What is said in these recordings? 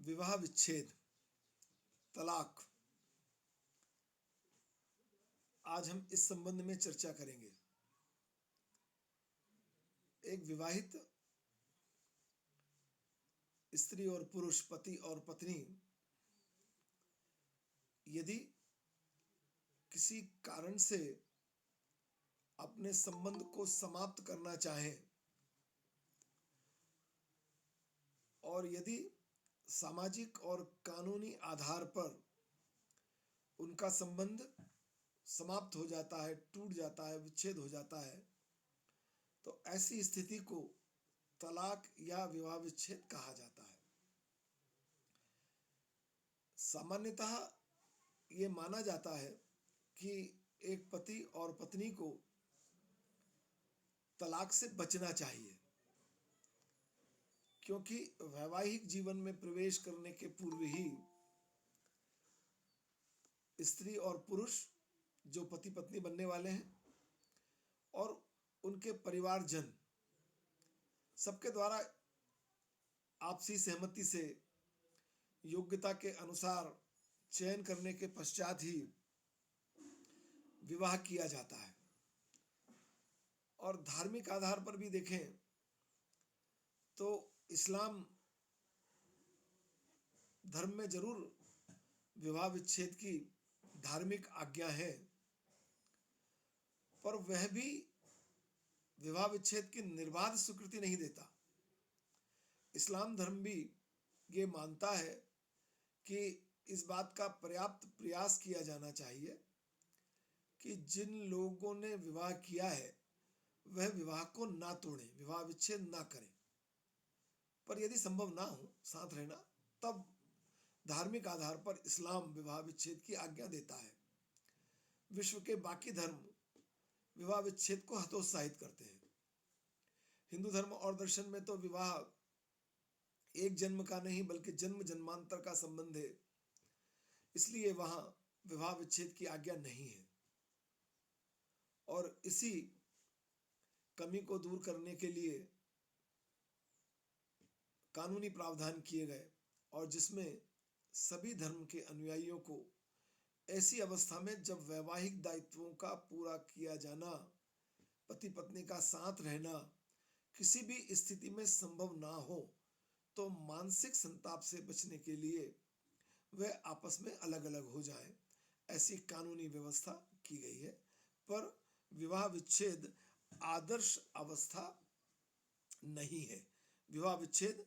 विवाह विच्छेद, तलाक, आज हम इस संबंध में चर्चा करेंगे। एक विवाहित स्त्री और पुरुष, पति और पत्नी, यदि किसी कारण से अपने संबंध को समाप्त करना चाहें और यदि सामाजिक और कानूनी आधार पर उनका संबंध समाप्त हो जाता है, टूट जाता है, विच्छेद हो जाता है, तो ऐसी स्थिति को तलाक या विवाह विच्छेद कहा जाता है। सामान्यतः ये माना जाता है कि एक पति और पत्नी को तलाक से बचना चाहिए, क्योंकि वैवाहिक जीवन में प्रवेश करने के पूर्व ही स्त्री और पुरुष जो पति पत्नी बनने वाले हैं और उनके परिवारजन सबके द्वारा आपसी सहमति से योग्यता के अनुसार चयन करने के पश्चात ही विवाह किया जाता है। और धार्मिक आधार पर भी देखें तो इस्लाम धर्म में जरूर विवाह विच्छेद की धार्मिक आज्ञा है, पर वह भी विवाह विच्छेद की निर्बाध स्वीकृति नहीं देता। इस्लाम धर्म भी ये मानता है कि इस बात का पर्याप्त प्रयास किया जाना चाहिए कि जिन लोगों ने विवाह किया है वह विवाह को ना तोड़ें, विवाह विच्छेद ना करें। पर यदि संभव ना हो साथ रहना, तब धार्मिक आधार पर इस्लाम विवाह विच्छेद की आज्ञा देता है। विश्व के बाकी धर्म विवाह विच्छेद को हतोत्साहित करते हैं। हिंदू धर्म और दर्शन में तो विवाह एक जन्म का नहीं बल्कि जन्म जन्मांतर का संबंध है, इसलिए वहां विवाह विच्छेद की आज्ञा नहीं है। और इसी कमी को दूर करने के लिए कानूनी प्रावधान किए गए, और जिसमें सभी धर्म के अनुयायियों को ऐसी अवस्था में जब वैवाहिक दायित्वों का पूरा किया जाना, पति पत्नी का साथ रहना किसी भी स्थिति में संभव ना हो, तो मानसिक संताप से बचने के लिए वह आपस में अलग अलग हो जाएं, ऐसी कानूनी व्यवस्था की गई है। पर विवाह विच्छेद आदर्श अवस्था नहीं है। विवाह विच्छेद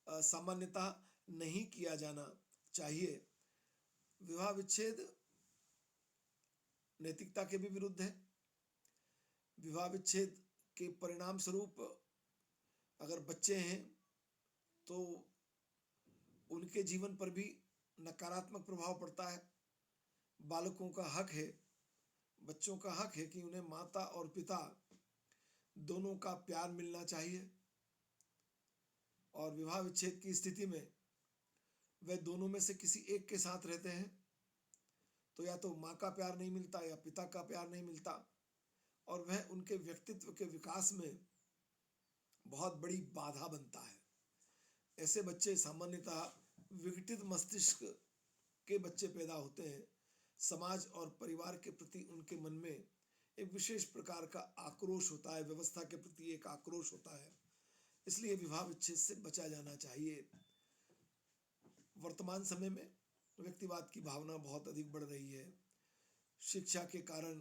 सामान्यतः नहीं किया जाना चाहिए। विवाह विच्छेद नैतिकता के भी विरुद्ध है। विवाह विच्छेद के परिणाम स्वरूप अगर बच्चे हैं तो उनके जीवन पर भी नकारात्मक प्रभाव पड़ता है। बालकों का हक है, बच्चों का हक है कि उन्हें माता और पिता दोनों का प्यार मिलना चाहिए। और विवाह विच्छेद की स्थिति में वे दोनों में से किसी एक के साथ रहते हैं तो या तो माँ का प्यार नहीं मिलता या पिता का प्यार नहीं मिलता, और वह उनके व्यक्तित्व के विकास में बहुत बड़ी बाधा बनता है। ऐसे बच्चे सामान्यतः विघटित मस्तिष्क के बच्चे पैदा होते हैं। समाज और परिवार के प्रति उनके मन में एक विशेष प्रकार का आक्रोश होता है, व्यवस्था के प्रति एक आक्रोश होता है। इसलिए विवाह विच्छेद से बचा जाना चाहिए। वर्तमान समय में व्यक्तिवाद की भावना बहुत अधिक बढ़ रही है। शिक्षा के कारण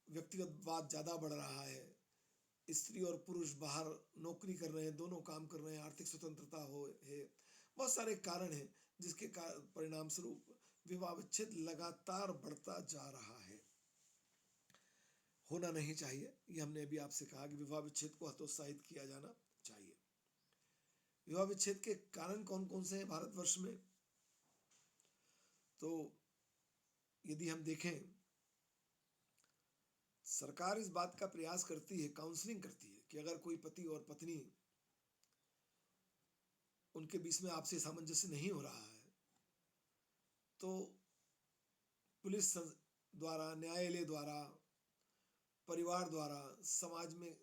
व्यक्तिगतवाद ज़्यादा बढ़ रहा है। स्त्री और पुरुष बाहर नौकरी कर रहे हैं, दोनों काम कर रहे हैं, आर्थिक स्वतंत्रता हो है, बहुत सारे कारण हैं जिसके परिणाम स्वरूप विवाह विच्छेद लगातार बढ़ता जा रहा है। होना नहीं चाहिए। ये हमने अभी आपसे कहा कि विवाह विच्छेद को हतोत्साहित किया जाना चाहिए। विवाह विच्छेद के कारण कौन कौन से हैं भारतवर्ष में? तो यदि हम देखें, सरकार इस बात का प्रयास करती है, काउंसलिंग करती है कि अगर कोई पति और पत्नी उनके बीच में आपसी सामंजस्य नहीं हो रहा है तो पुलिस द्वारा, न्यायालय द्वारा, परिवार द्वारा, समाज में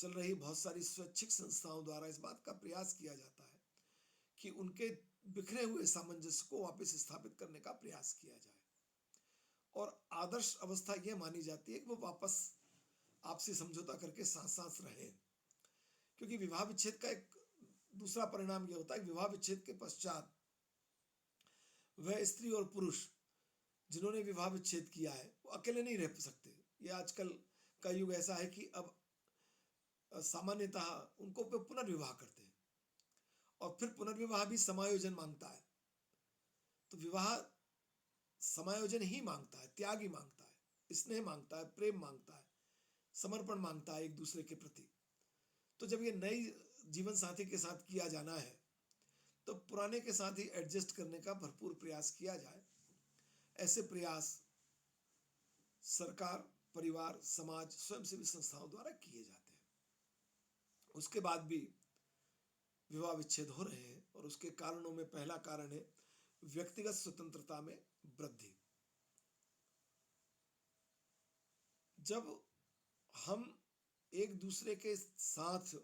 चल रही बहुत सारी स्वैच्छिक संस्थाओं द्वारा इस बात का प्रयास किया जाता है कि उनके बिखरे हुए सामंजस्य को वापस स्थापित करने का प्रयास किया जाए। और आदर्श अवस्था यह मानी जाती है कि वो वापस आपसी समझौता करके साथ साथ रहे, क्योंकि विवाह विच्छेद का एक दूसरा परिणाम यह होता है कि विवाह विच्छेद के पश्चात वह स्त्री और पुरुष जिन्होंने विवाह विच्छेद किया है वो अकेले नहीं रह सकते। ये आजकल का युग ऐसा है कि अब सामान्यतः उनको पुनर्विवाह करते हैं, और फिर पुनर्विवाह भी समायोजन मांगता है। तो विवाह समायोजन ही मांगता है, त्याग ही मांगता है, स्नेह मांगता है, प्रेम मांगता है, समर्पण मांगता है एक दूसरे के प्रति। तो जब ये नई जीवन साथी के साथ किया जाना है तो पुराने के साथ ही एडजस्ट करने का भरपूर प्रयास किया जाए। ऐसे प्रयास सरकार, परिवार, समाज, स्वयंसेवी संस्थाओं द्वारा किए जाते हैं। उसके बाद भी विवाह विच्छेद हो रहे हैं, और उसके कारणों में पहला कारण है व्यक्तिगत स्वतंत्रता में वृद्धि। जब हम एक दूसरे के साथ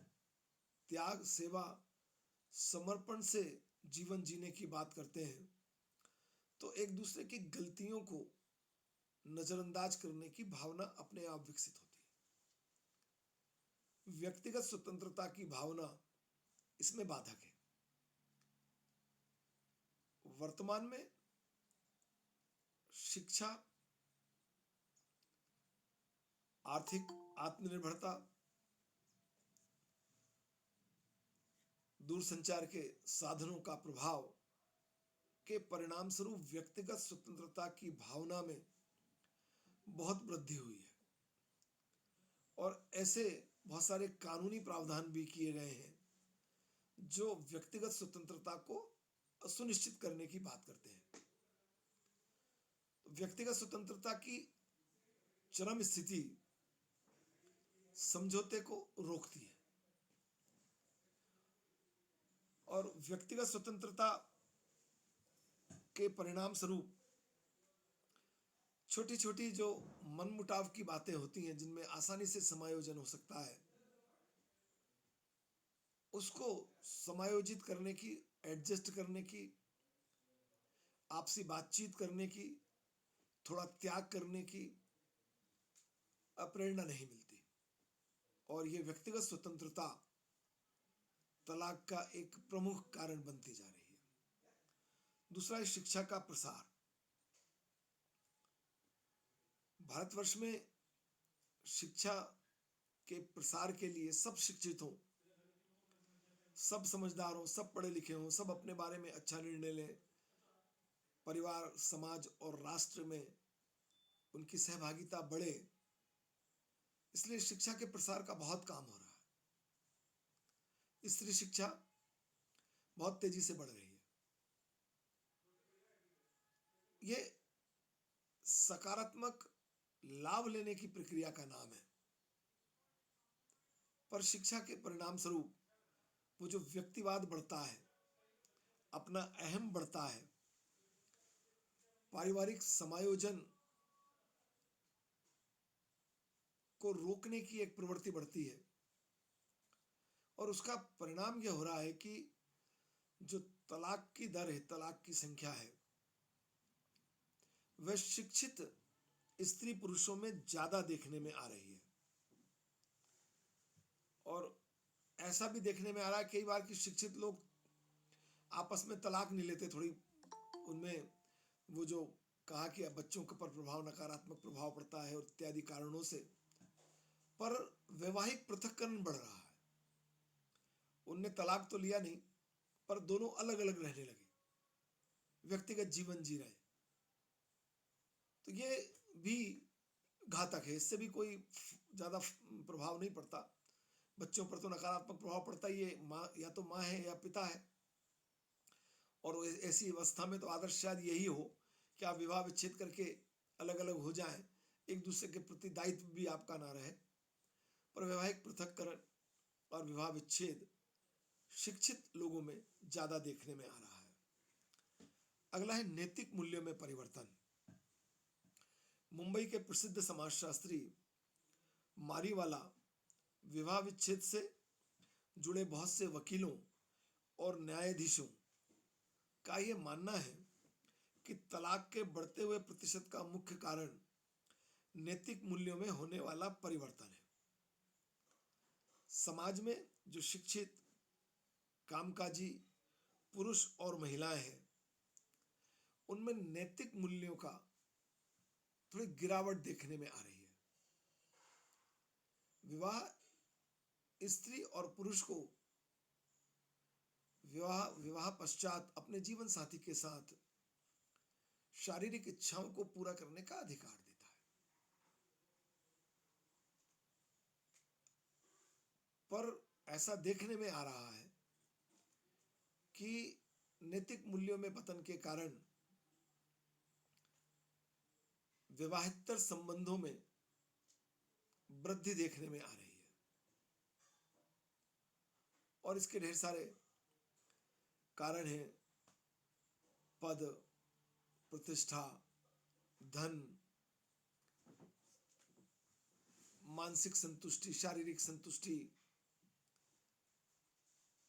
त्याग, सेवा, समर्पण से जीवन जीने की बात करते हैं तो एक दूसरे की गलतियों को नजरअंदाज करने की भावना अपने आप विकसित होती है। व्यक्तिगत स्वतंत्रता की भावना इसमें बाधक है। वर्तमान में शिक्षा, आर्थिक आत्मनिर्भरता, दूरसंचार के साधनों का प्रभाव के परिणाम स्वरूप व्यक्तिगत स्वतंत्रता की भावना में बहुत वृद्धि हुई है, और ऐसे बहुत सारे कानूनी प्रावधान भी किए गए हैं जो व्यक्तिगत स्वतंत्रता को सुनिश्चित करने की बात करते हैं। व्यक्तिगत स्वतंत्रता की चरम स्थिति समझौते को रोकती है, और व्यक्तिगत स्वतंत्रता के परिणाम स्वरूप छोटी छोटी जो मनमुटाव की बातें होती हैं जिनमें आसानी से समायोजन हो सकता है, उसको समायोजित करने की, एडजस्ट करने की, आपसी बातचीत करने की, थोड़ा त्याग करने की प्रेरणा नहीं मिलती, और ये व्यक्तिगत स्वतंत्रता तलाक का एक प्रमुख कारण बनती जा रही है। दूसरा है शिक्षा का प्रसार। भारतवर्ष में शिक्षा के प्रसार के लिए सब शिक्षित हों, सब समझदार हों, सब पढ़े लिखे हों, सब अपने बारे में अच्छा निर्णय लें, परिवार, समाज और राष्ट्र में उनकी सहभागिता बढ़े, इसलिए शिक्षा के प्रसार का बहुत काम हो रहा है। स्त्री शिक्षा बहुत तेजी से बढ़ रही है। ये सकारात्मक लाभ लेने की प्रक्रिया का नाम है, पर शिक्षा के परिणाम स्वरूप वो जो व्यक्तिवाद बढ़ता है, अपना अहम बढ़ता है, पारिवारिक समायोजन को रोकने की एक प्रवृत्ति बढ़ती है, और उसका परिणाम यह हो रहा है कि जो तलाक की दर है, तलाक की संख्या है, वह शिक्षित स्त्री पुरुषों में ज्यादा देखने में आ रही है। और ऐसा भी देखने में आ रहा है कई बार कि शिक्षित लोग आपस में तलाक नहीं लेते, थोड़ी उनमें वो जो कहा कि बच्चों के पर प्रभाव, नकारात्मक प्रभाव पड़ता है और इत्यादि कारणों से, पर वैवाहिक पृथक्करण बढ़ रहा है। उनने तलाक तो लिया नहीं, पर दोनों अलग अलग रहने लगे, व्यक्तिगत जीवन जी रहे। तो ये भी घातक है, इससे भी कोई ज्यादा प्रभाव नहीं पड़ता। बच्चों पर तो नकारात्मक प्रभाव पड़ता ही है, माँ या तो माँ है या पिता है, और ऐसी अवस्था में तो आदर्श शायद यही हो कि आप विवाह विच्छेद करके अलग अलग हो जाएं, एक दूसरे के प्रति दायित्व भी आपका ना रहे। पर वैवाहिक पृथक्करण और विवाह विच्छेद शिक्षित लोगों में ज्यादा देखने में आ रहा है। अगला है नैतिक मूल्यों में परिवर्तन। मुंबई के प्रसिद्ध समाजशास्त्री मारीवाला विवाह विच्छेद से जुड़े बहुत से वकीलों और न्यायाधीशों का यह मानना है कि तलाक के बढ़ते हुए प्रतिशत का मुख्य कारण नैतिक मूल्यों में होने वाला परिवर्तन है। समाज में जो शिक्षित, कामकाजी पुरुष और महिलाएं हैं, उनमें नैतिक मूल्यों का थोड़ी गिरावट देखने में आ रही है। विवाह स्त्री और पुरुष को विवाह पश्चात अपने जीवन साथी के साथ शारीरिक इच्छाओं को पूरा करने का अधिकार देता है, पर ऐसा देखने में आ रहा है कि नैतिक मूल्यों में पतन के कारण विवाहेतर संबंधों में वृद्धि देखने में आ रही है और इसके ढेर सारे कारण हैं। पद, प्रतिष्ठा, धन, मानसिक संतुष्टि, शारीरिक संतुष्टि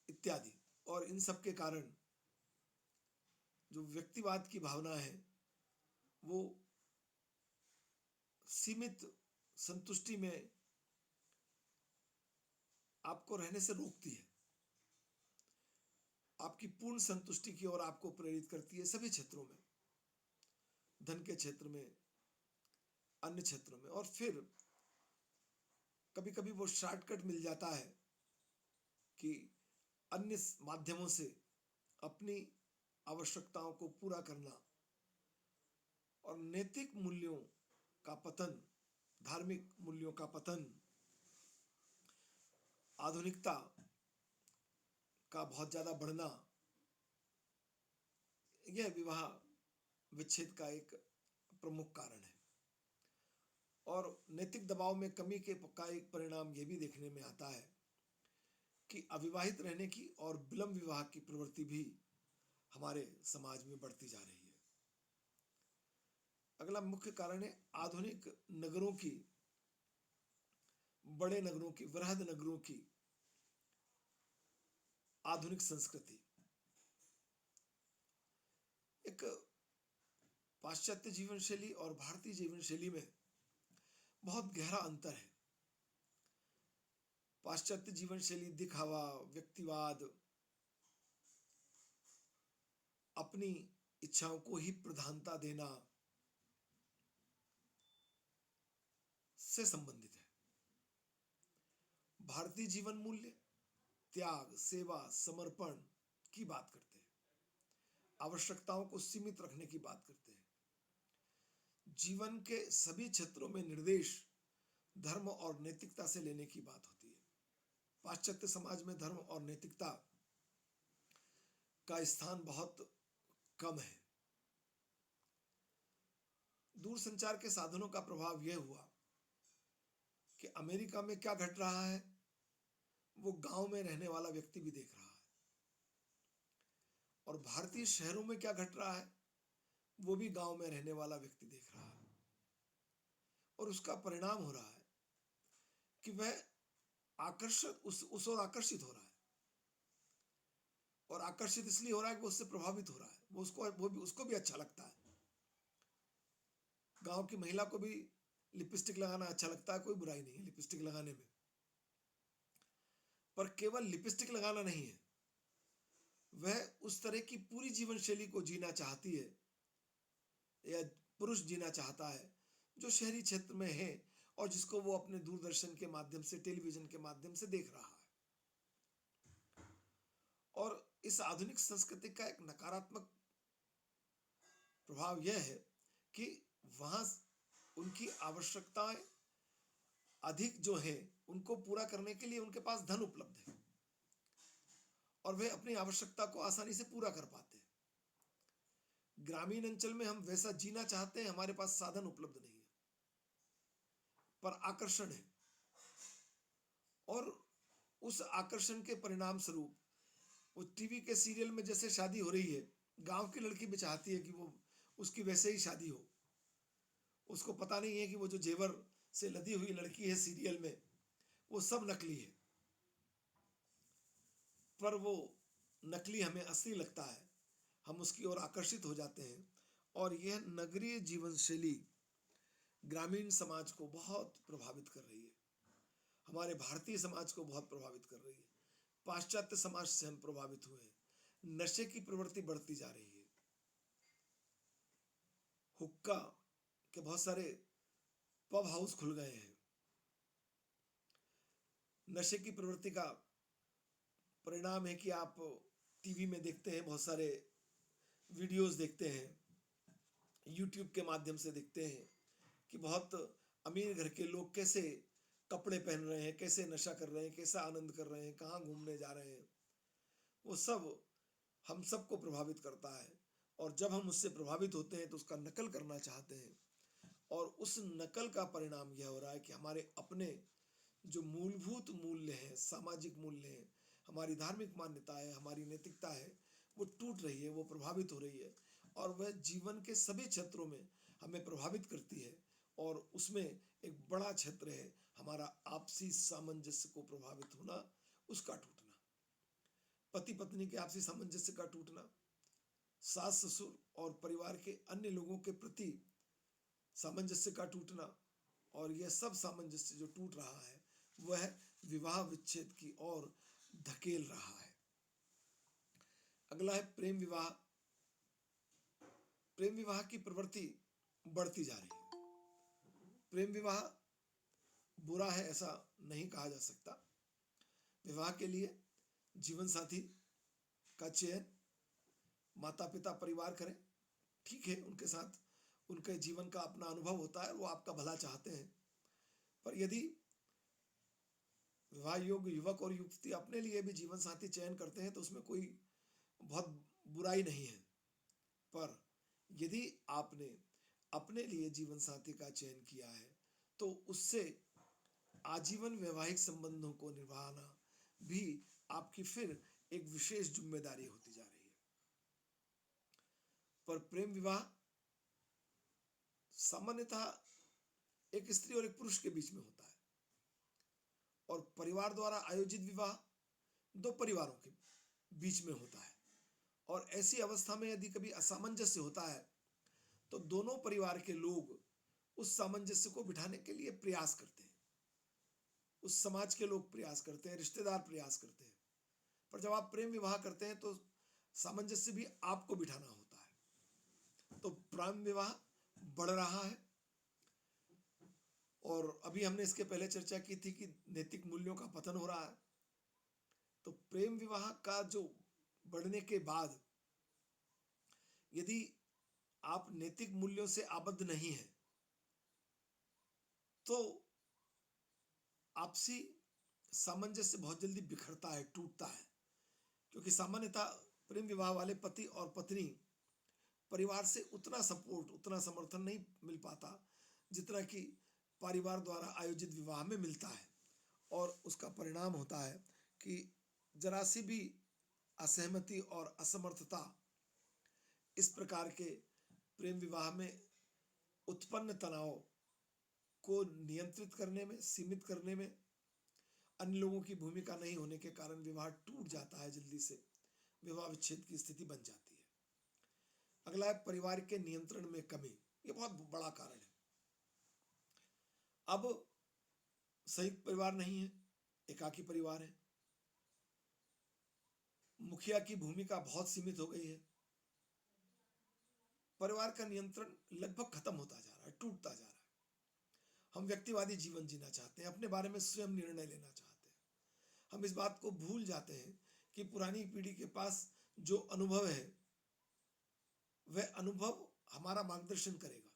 इत्यादि। और इन सब के कारण जो व्यक्तिवाद की भावना है वो सीमित संतुष्टि में आपको रहने से रोकती है, आपकी पूर्ण संतुष्टि की ओर आपको प्रेरित करती है सभी क्षेत्रों में, धन के क्षेत्र में, अन्य क्षेत्रों में। और फिर कभी कभी वो शॉर्टकट मिल जाता है कि अन्य माध्यमों से अपनी आवश्यकताओं को पूरा करना और नैतिक मूल्यों का पतन, धार्मिक मूल्यों का पतन, आधुनिकता का बहुत ज्यादा बढ़ना, यह विवाह विच्छेद का एक प्रमुख कारण है। और नैतिक दबाव में कमी के का एक परिणाम यह भी देखने में आता है कि अविवाहित रहने की और विलंब विवाह की प्रवृत्ति भी हमारे समाज में बढ़ती जा रही है। अगला मुख्य कारण है आधुनिक नगरों की, बड़े नगरों की, वृहद नगरों की आधुनिक संस्कृति। एक पाश्चात्य जीवन शैली और भारतीय जीवन शैली में बहुत गहरा अंतर है। पाश्चात्य जीवन शैली दिखावा, व्यक्तिवाद, अपनी इच्छाओं को ही प्रधानता देना से संबंधित है। भारतीय जीवन मूल्य त्याग, सेवा, समर्पण की बात करते हैं, आवश्यकताओं को सीमित रखने की बात करते हैं। जीवन के सभी क्षेत्रों में निर्देश धर्म और नैतिकता से लेने की बात होती है। पाश्चात्य समाज में धर्म और नैतिकता का स्थान बहुत कम है। दूरसंचार के साधनों का प्रभाव यह हुआ कि अमेरिका में क्या घट रहा है वो गांव में रहने वाला व्यक्ति भी देख रहा है, और भारतीय शहरों में क्या घट रहा है वो भी गांव में रहने वाला व्यक्ति देख रहा है। और उसका परिणाम हो रहा है कि वह आकर्षित उस ओर आकर्षित हो रहा है, और आकर्षित इसलिए हो रहा है कि वो उससे प्रभावित हो रहा है, वो उसको भी अच्छा लगता है। गांव की महिला को भी लिपस्टिक लगाना अच्छा लगता है, कोई बुराई नहीं है लिपस्टिक लगाने में, पर केवल लिपस्टिक लगाना नहीं है, वह उस तरह की पूरी जीवन शैली को जीना चाहती है या पुरुष जीना चाहता है जो शहरी क्षेत्र में है और जिसको वो अपने दूरदर्शन के माध्यम से, टेलीविजन के माध्यम से देख रहा है। और इस आधुनिक संस्कृति का एक नकारात्मक प्रभाव यह है कि वहां उनकी आवश्यकताएं अधिक जो है उनको पूरा करने के लिए उनके पास धन उपलब्ध है और वे अपनी आवश्यकता को आसानी से पूरा कर पाते हैं। ग्रामीण अंचल में हम वैसा जीना चाहते हैं, हमारे पास साधन उपलब्ध नहीं है, पर आकर्षण है, और उस आकर्षण के परिणाम स्वरूप वो टीवी के सीरियल में जैसे शादी हो रही है, गांव की लड़की भी चाहती है कि वो उसकी वैसे ही शादी हो। उसको पता नहीं है कि वो जो जेवर से लदी हुई लड़की है सीरियल में, वो सब नकली है, पर वो नकली हमें असली लगता है, हम उसकी ओर आकर्षित हो जाते हैं। और यह नगरीय जीवन शैली ग्रामीण समाज को बहुत प्रभावित कर रही है, हमारे भारतीय समाज को बहुत प्रभावित कर रही है। पाश्चात्य समाज से हम प्रभावित हुए हैं, नशे की प्रवृत्ति बढ़ती जा रही है, हुक्का के बहुत सारे पब हाउस खुल गए हैं, नशे की प्रवृत्ति का परिणाम है कि आप टीवी में देखते हैं, बहुत सारे वीडियोस देखते हैं, यूट्यूब के माध्यम से देखते हैं कि बहुत अमीर घर के लोग कैसे कपड़े पहन रहे हैं, कैसे नशा कर रहे हैं, कैसा आनंद कर रहे हैं, कहाँ घूमने जा रहे हैं। वो सब हम सबको प्रभावित करता है, और जब हम उससे प्रभावित होते हैं तो उसका नकल करना चाहते हैं, और उस नकल का परिणाम यह हो रहा है कि हमारे अपने जो मूलभूत मूल्य हैं, सामाजिक मूल्य हैं, हमारी धार्मिक मान्यता है, हमारी नैतिकता है, वो टूट रही है, वो प्रभावित हो रही है, और वह जीवन के सभी क्षेत्रों में हमें प्रभावित करती है। और उसमें एक बड़ा क्षेत्र है हमारा आपसी सामंजस्य को प्रभावित होना, उसका टूटना, पति पत्नी के आपसी सामंजस्य का टूटना, सास ससुर और परिवार के अन्य लोगों के प्रति सामंजस्य का टूटना, और यह सब सामंजस्य जो टूट रहा है वह विवाह विच्छेद की ओर धकेल रहा है। अगला है प्रेम विवाह। प्रेम विवाह की प्रवृत्ति बढ़ती जा रही है। प्रेम विवाह बुरा है ऐसा नहीं कहा जा सकता। विवाह के लिए जीवन साथी का चयन माता पिता परिवार करें, ठीक है, उनके साथ उनके जीवन का अपना अनुभव होता है, वो आपका भला चाहते हैं। पर यदि विवाह योग्य युवक और युवती अपने लिए भी जीवन साथी चयन करते हैं तो उसमें कोई बहुत बुराई नहीं है। पर यदि आपने अपने लिए जीवन साथी का चयन किया है तो उससे आजीवन वैवाहिक संबंधों को निभाना भी आपकी फिर एक विशेष जिम्मेदारी होती जा रही है। पर प्रेम विवाह सामान्यतः एक स्त्री और एक पुरुष के बीच में होता है, और परिवार द्वारा आयोजित विवाह दो परिवारों के बीच में होता है। और ऐसी अवस्था में यदि कभी असामंजस्य होता है तो दोनों परिवार के लोग उस सामंजस्य को बिठाने के लिए प्रयास करते हैं, उस समाज के लोग प्रयास करते हैं, रिश्तेदार प्रयास करते हैं। पर जब आप प्रेम विवाह करते हैं तो सामंजस्य भी आपको बिठाना होता है। तो प्रेम विवाह बढ़ रहा है, और अभी हमने इसके पहले चर्चा की थी कि नैतिक मूल्यों का पतन हो रहा है। तो प्रेम विवाह का जो बढ़ने के बाद यदि आप नैतिक मूल्यों से आबद्ध नहीं है तो आपसी सामंजस्य बहुत जल्दी बिखरता है, टूटता है। क्योंकि सामान्यतः प्रेम विवाह वाले पति और पत्नी परिवार से उतना सपोर्ट, उतना समर्थन नहीं मिल पाता जितना कि परिवार द्वारा आयोजित विवाह में मिलता है। और उसका परिणाम होता है कि जरा सी भी असहमति और असमर्थता इस प्रकार के प्रेम विवाह में उत्पन्न तनाव को नियंत्रित करने में, सीमित करने में अन्य लोगों की भूमिका नहीं होने के कारण विवाह टूट जाता है, जल्दी से विवाह विच्छेद की स्थिति बन जाती है। अगला है परिवार के नियंत्रण में कमी। ये बहुत बड़ा कारण है। अब संयुक्त परिवार नहीं है, एकाकी परिवार है, मुखिया की भूमिका बहुत सीमित हो गई है, परिवार का नियंत्रण लगभग खत्म होता जा रहा है, टूटता जा रहा है। हम व्यक्तिवादी जीवन जीना चाहते हैं, अपने बारे में स्वयं निर्णय लेना चाहते हैं। हम इस बात को भूल जाते हैं कि पुरानी पीढ़ी के पास जो अनुभव है वह अनुभव हमारा मार्गदर्शन करेगा,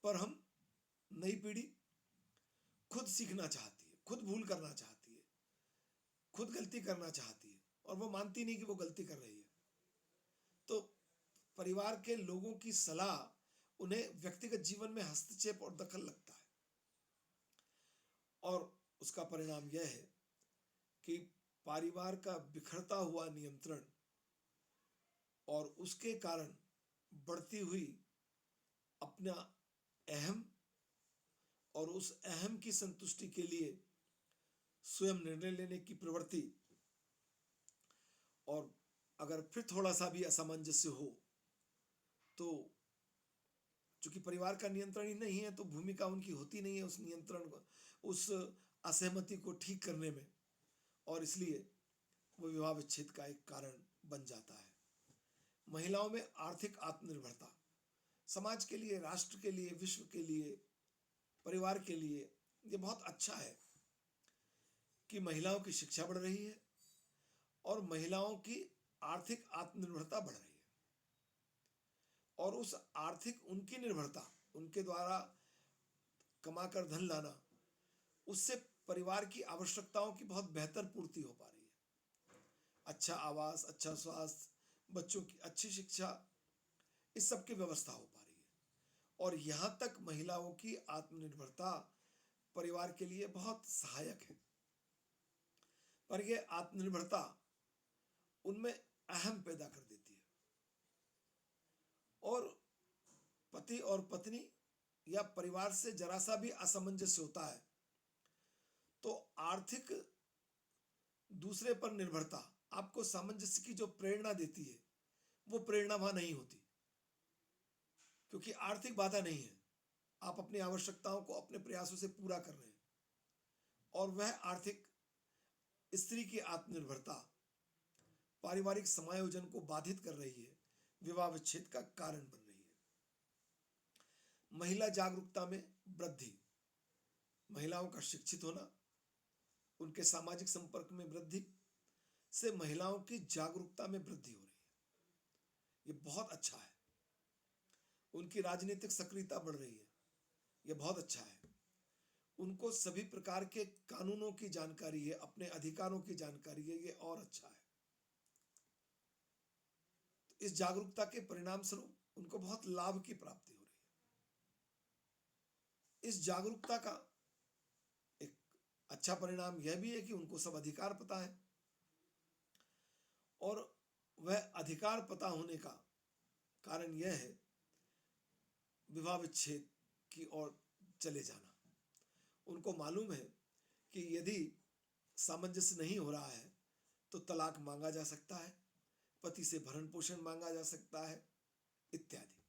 पर हम नई पीढ़ी खुद सीखना चाहती है, खुद भूल करना चाहती है, खुद गलती करना चाहती है, और वो मानती नहीं कि वो गलती कर रही है। तो परिवार के लोगों की सलाह उन्हें व्यक्तिगत जीवन में हस्तक्षेप और दखल लगता है, और उसका परिणाम यह है कि परिवार का बिखरता हुआ नियंत्रण और उसके कारण बढ़ती हुई अपना अहम और उस अहम की संतुष्टि के लिए स्वयं निर्णय लेने की प्रवृत्ति, और अगर फिर थोड़ा सा भी असामंजस्य हो तो चूंकि परिवार का नियंत्रण ही नहीं है तो भूमिका उनकी होती नहीं है उस नियंत्रण को, उस असहमति को ठीक करने में, और इसलिए वो विवाह विच्छेद का एक कारण बन जाता है। महिलाओं में आर्थिक आत्मनिर्भरता समाज के लिए, राष्ट्र के लिए, विश्व के लिए, परिवार के लिए ये बहुत अच्छा है कि महिलाओं की शिक्षा बढ़ रही है और महिलाओं की आर्थिक आत्मनिर्भरता बढ़ रही है, और उस आर्थिक उनकी निर्भरता, उनके द्वारा कमाकर धन लाना, उससे परिवार की आवश्यकताओं की बहुत बेहतर पूर्ति हो पा रही है। अच्छा आवास, अच्छा स्वास्थ्य, बच्चों की अच्छी शिक्षा, इस सब की व्यवस्था हो पा रही है, और यहाँ तक महिलाओं की आत्मनिर्भरता परिवार के लिए बहुत सहायक है। पर यह आत्मनिर्भरता उनमें अहम पैदा कर देती है, और पति और पत्नी या परिवार से जरा सा भी असमंजस्य होता है तो आर्थिक दूसरे पर निर्भरता आपको सामंजस्य की जो प्रेरणा देती है वो प्रेरणा वहां नहीं होती, क्योंकि आर्थिक बाधा नहीं है, आप अपनी आवश्यकताओं को अपने प्रयासों से पूरा कर रहे हैं, और वह आर्थिक स्त्री की आत्मनिर्भरता पारिवारिक समायोजन को बाधित कर रही है, विवाह विच्छेद का कारण बन रही है। महिला जागरूकता में वृद्धि, महिलाओं का शिक्षित होना, उनके सामाजिक संपर्क में वृद्धि से महिलाओं की जागरूकता में वृद्धि हो रही है, ये बहुत अच्छा है। उनकी राजनीतिक सक्रियता बढ़ रही है, ये बहुत अच्छा है। उनको सभी प्रकार के कानूनों की जानकारी है, अपने अधिकारों की जानकारी है, ये और अच्छा है। तो इस जागरूकता के परिणाम स्वरूप उनको बहुत लाभ की प्राप्ति हो रही है। इस जागरूकता का एक अच्छा परिणाम यह भी है कि उनको सब अधिकार पता है, और वह अधिकार पता होने का कारण यह है विवाह विच्छेद की ओर चले जाना। उनको मालूम है कि यदि सामंजस्य नहीं हो रहा है तो तलाक मांगा जा सकता है, पति से भरण पोषण मांगा जा सकता है, इत्यादि।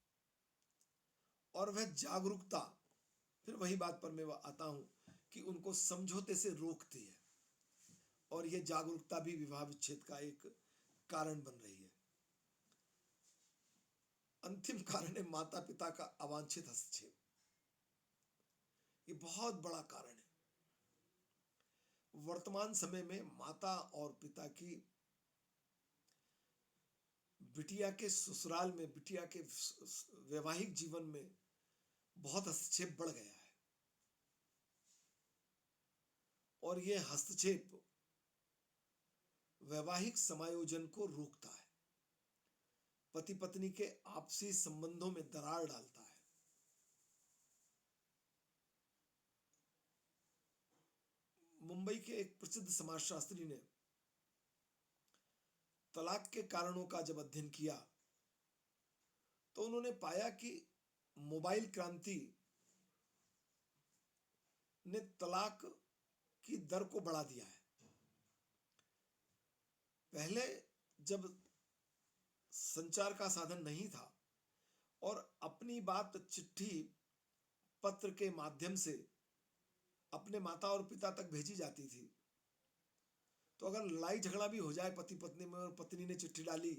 और वह जागरूकता, फिर वही बात पर मैं आता हूं कि उनको समझौते से रोकती है, और यह जागरूकता भी विवाह विच्छेद का एक कारण बन रही है। अंतिम कारण है माता पिता का अवांछित हस्तक्षेप, ये बहुत बड़ा कारण है। वर्तमान समय में माता और पिता की बिटिया के ससुराल में, बिटिया के वैवाहिक जीवन में बहुत हस्तक्षेप बढ़ गया है, और यह हस्तक्षेप वैवाहिक समायोजन को रोकता है, पति पत्नी के आपसी संबंधों में दरार डालता है। मुंबई के एक प्रसिद्ध समाजशास्त्री ने तलाक के कारणों का जब अध्ययन किया तो उन्होंने पाया कि मोबाइल क्रांति ने तलाक की दर को बढ़ा दिया है। पहले जब संचार का साधन नहीं था और अपनी बात चिट्ठी पत्र के माध्यम से अपने माता और पिता तक भेजी जाती थी, तो अगर लड़ाई झगड़ा भी हो जाए पति पत्नी में और पत्नी ने चिट्ठी डाली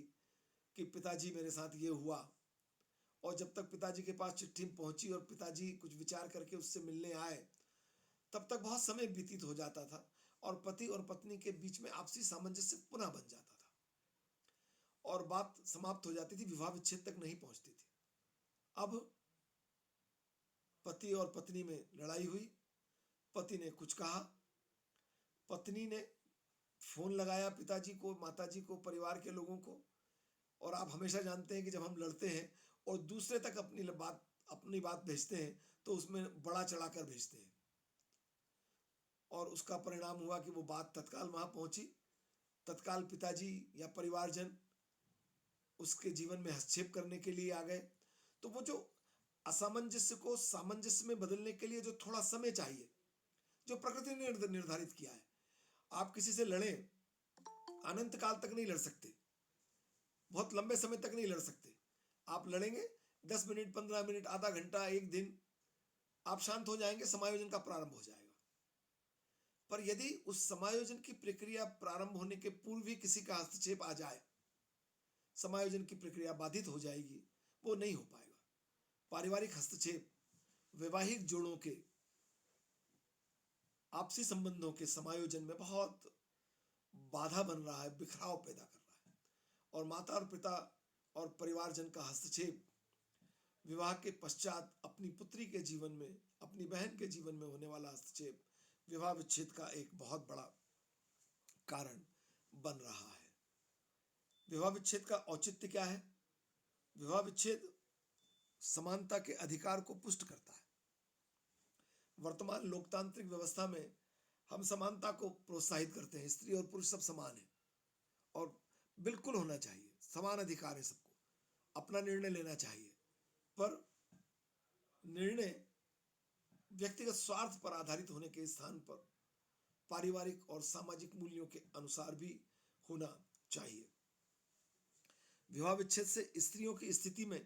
कि पिताजी मेरे साथ ये हुआ, और जब तक पिताजी के पास चिट्ठी पहुंची और पिताजी कुछ विचार करके उससे मिलने आए, तब तक बहुत समय व्यतीत हो जाता था और पति और पत्नी के बीच में आपसी सामंजस्य पुनः बन जाता था और बात समाप्त हो जाती थी, विवाह विच्छेद तक नहीं पहुंचती थी। अब पति और पत्नी में लड़ाई हुई, पति ने कुछ कहा, पत्नी ने फोन लगाया पिताजी को, माताजी को, परिवार के लोगों को, और आप हमेशा जानते हैं कि जब हम लड़ते हैं और दूसरे तक अपनी बात भेजते हैं तो उसमें बड़ा चढ़ाकर भेजते हैं, और उसका परिणाम हुआ कि वो बात तत्काल वहां पहुंची, तत्काल पिताजी या परिवारजन उसके जीवन में हस्तक्षेप करने के लिए आ गए। तो वो जो असामंजस्य को सामंजस्य में बदलने के लिए जो थोड़ा समय चाहिए, जो प्रकृति ने निर्धारित किया है। आप किसी से लड़े, अनंत काल तक नहीं लड़ सकते, बहुत लंबे समय तक नहीं लड़ सकते। आप लड़ेंगे 10 मिनट, 15 मिनट, आधा घंटा, एक दिन, आप शांत हो जाएंगे, समायोजन का प्रारंभ हो जाएगा। पर यदि उस समायोजन की प्रक्रिया प्रारंभ होने के पूर्व ही किसी का हस्तक्षेप आ जाए, समायोजन की प्रक्रिया बाधित हो जाएगी, वो नहीं हो पाएगा। पारिवारिक हस्तक्षेप वैवाहिक जोड़ों के, आपसी संबंधों के समायोजन में बहुत बाधा बन रहा है, बिखराव पैदा कर रहा है। और माता और पिता और परिवारजन का हस्तक्षेप विवाह के पश्चात अपनी पुत्री के जीवन में, अपनी बहन के जीवन में होने वाला हस्तक्षेप विवाह विच्छेद का एक बहुत बड़ा कारण बन रहा है। विवाह विच्छेद का औचित्य क्या है? विवाह विच्छेद समानता के अधिकार को पुष्ट करता है। वर्तमान लोकतांत्रिक व्यवस्था में हम समानता को प्रोत्साहित करते हैं। स्त्री और पुरुष सब समान है और बिल्कुल होना चाहिए, समान अधिकार है सबको, अपना निर्णय लेना चाहिए। पर निर्णय व्यक्तिगत स्वार्थ पर आधारित होने के स्थान पर पारिवारिक और सामाजिक मूल्यों के अनुसार भी होना चाहिए। विवाह विच्छेद से स्त्रियों की स्थिति में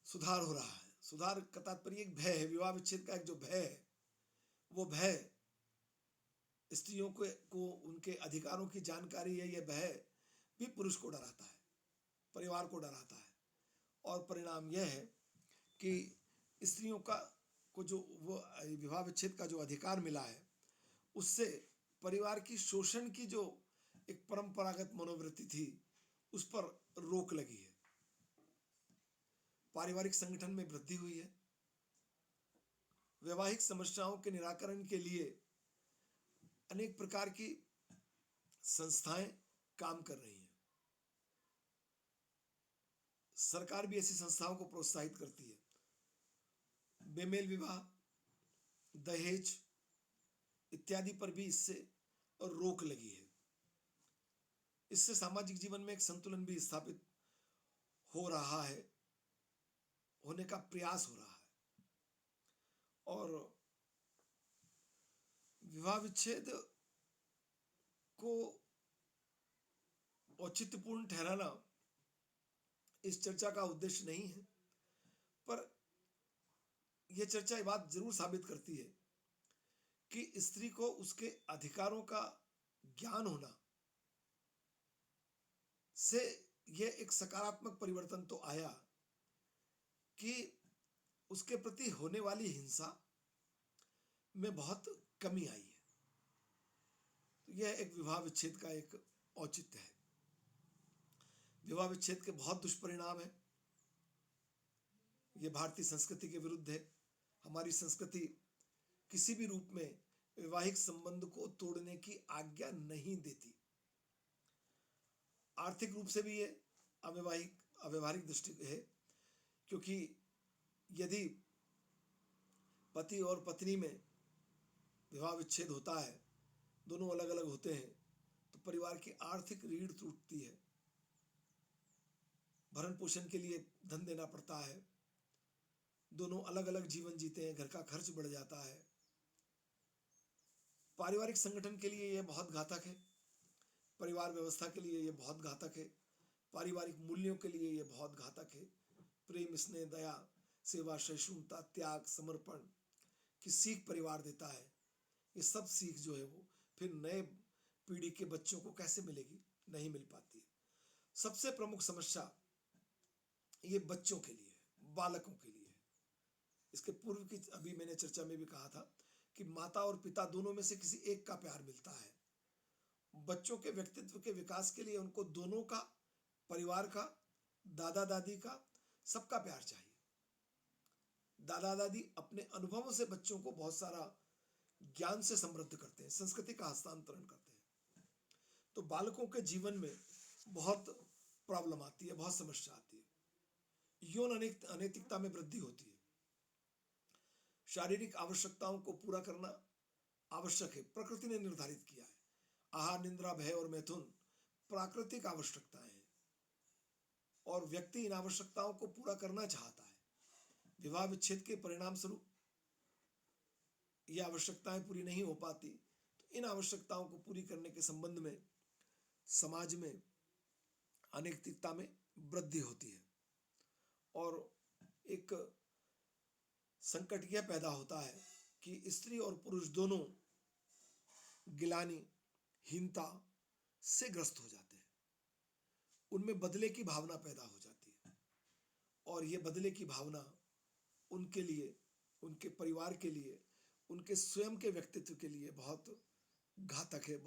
सुधार हो रहा है। सुधार का तात्पर्य एक भय है। विवाह विच्छेद का एक जो भय है, वो भय स्त्रियों को उनके अधिकारों की जानकारी है, यह भय भी पुरुष को डराता है, परिवार को डराता है। और परिणाम यह है कि स्त्रियों को जो वो विवाह विच्छेद का जो अधिकार मिला है, उससे परिवार की शोषण की जो एक परंपरागत मनोवृत्ति थी, उस पर रोक लगी है। पारिवारिक संगठन में वृद्धि हुई है। वैवाहिक समस्याओं के निराकरण के लिए अनेक प्रकार की संस्थाएं काम कर रही हैं। सरकार भी ऐसी संस्थाओं को प्रोत्साहित करती है। बेमेल विवाह, दहेज इत्यादि पर भी इससे रोक लगी है। इससे सामाजिक जीवन में एक संतुलन भी स्थापित हो रहा है, होने का प्रयास हो रहा है। और विवाह विच्छेद को औचित्यपूर्ण ठहराना इस चर्चा का उद्देश्य नहीं है, पर यह चर्चा ये बात जरूर साबित करती है कि स्त्री को उसके अधिकारों का ज्ञान होना से यह एक सकारात्मक परिवर्तन तो आया कि उसके प्रति होने वाली हिंसा में बहुत कमी आई है। तो यह एक विवाह विच्छेद का एक औचित्य है। विवाह विच्छेद के बहुत दुष्परिणाम है। यह भारतीय संस्कृति के विरुद्ध है। हमारी संस्कृति किसी भी रूप में वैवाहिक संबंध को तोड़ने की आज्ञा नहीं देती। आर्थिक रूप से भी ये अव्यवहारिक दृष्टि है, क्योंकि यदि पति और पत्नी में विवाह विच्छेद होता है, दोनों अलग अलग होते हैं, तो परिवार की आर्थिक रीढ़ टूटती है। भरण पोषण के लिए धन देना पड़ता है, दोनों अलग अलग जीवन जीते हैं, घर का खर्च बढ़ जाता है। पारिवारिक संगठन के लिए यह बहुत घातक है, परिवार व्यवस्था के लिए यह बहुत घातक है, पारिवारिक मूल्यों के लिए यह बहुत घातक है। प्रेम, स्नेह, दया, सेवा, सहिष्णुता, त्याग, समर्पण की सीख परिवार देता है। ये सब सीख जो है वो फिर नए पीढ़ी के बच्चों को कैसे मिलेगी? नहीं मिल पाती है। सबसे प्रमुख समस्या ये बच्चों के लिए, बालकों के लिए। इसके पूर्व की अभी मैंने चर्चा में भी कहा था कि माता और पिता दोनों में से किसी एक का प्यार मिलता है। बच्चों के व्यक्तित्व के विकास के लिए उनको दोनों का, परिवार का, दादा दादी का, सबका प्यार चाहिए। दादा दादी अपने अनुभवों से बच्चों को बहुत सारा ज्ञान से समृद्ध करते हैं, संस्कृति का हस्तांतरण करते हैं। तो बालकों के जीवन में बहुत प्रॉब्लम आती है, बहुत समस्या आती है। यौन अनैतिकता में वृद्धि होती है। शारीरिक आवश्यकताओं को पूरा करना आवश्यक है, प्रकृति ने निर्धारित किया है। आहार, निद्रा, भय और मैथुन प्राकृतिक आवश्यकताएं हैं और व्यक्ति इन आवश्यकताओं को पूरा करना चाहता है। विवाह विच्छेद के परिणाम स्वरूप ये आवश्यकताएं पूरी नहीं हो पाती, तो इन आवश्यकताओं को पूरी करने के संबंध में समाज में अनैतिकता में वृद्धि होती है और एक संकट यह पैदा होता है कि स्त्री और पुरुष दोनों गिलानी, हीनता से ग्रस्त हो जाते हैं। उनमें बदले की भावना पैदा हो जाती है और यह बदले की भावना उनके लिए, उनके परिवार के लिए, उनके स्वयं के व्यक्तित्व के लिए बहुत घातक है।